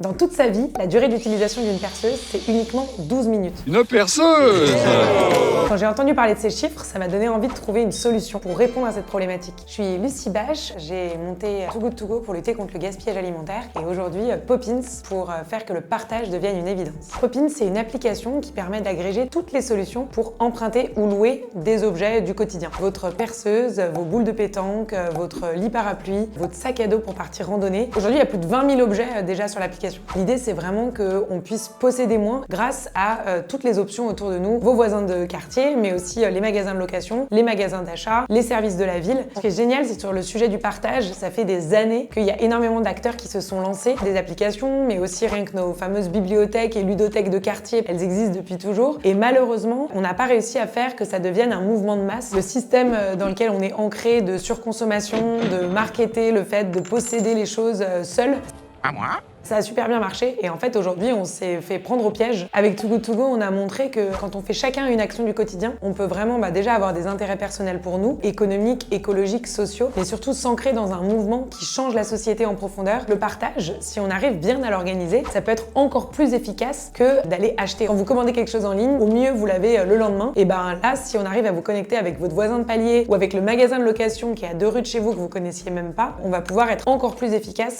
Dans toute sa vie, la durée d'utilisation d'une perceuse, c'est uniquement 12 minutes. Une perceuse! Quand j'ai entendu parler de ces chiffres, ça m'a donné envie de trouver une solution pour répondre à cette problématique. Je suis Lucie Bache, j'ai monté Too Good To Go pour lutter contre le gaspillage alimentaire et aujourd'hui Poppins pour faire que le partage devienne une évidence. Poppins, c'est une application qui permet d'agréger toutes les solutions pour emprunter ou louer des objets du quotidien. Votre perceuse, vos boules de pétanque, votre lit parapluie, votre sac à dos pour partir randonner. Aujourd'hui, il y a plus de 20 000 objets déjà sur l'application. L'idée, c'est vraiment qu'on puisse posséder moins grâce à toutes les options autour de nous, vos voisins de quartier, mais aussi les magasins de location, les magasins d'achat, les services de la ville. Ce qui est génial, c'est sur le sujet du partage, ça fait des années qu'il y a énormément d'acteurs qui se sont lancés, des applications, mais aussi rien que nos fameuses bibliothèques et ludothèques de quartier, elles existent depuis toujours. Et malheureusement, on n'a pas réussi à faire que ça devienne un mouvement de masse. Le système dans lequel on est ancré de surconsommation, de marketer le fait de posséder les choses seul. À moi? Ça a super bien marché et en fait aujourd'hui on s'est fait prendre au piège. Avec Too Good To Go, on a montré que quand on fait chacun une action du quotidien, on peut vraiment déjà avoir des intérêts personnels pour nous, économiques, écologiques, sociaux, mais surtout s'ancrer dans un mouvement qui change la société en profondeur. Le partage, si on arrive bien à l'organiser, ça peut être encore plus efficace que d'aller acheter. Quand vous commandez quelque chose en ligne, au mieux vous l'avez le lendemain. Et ben là, si on arrive à vous connecter avec votre voisin de palier ou avec le magasin de location qui est à 2 rues de chez vous que vous connaissiez même pas, on va pouvoir être encore plus efficace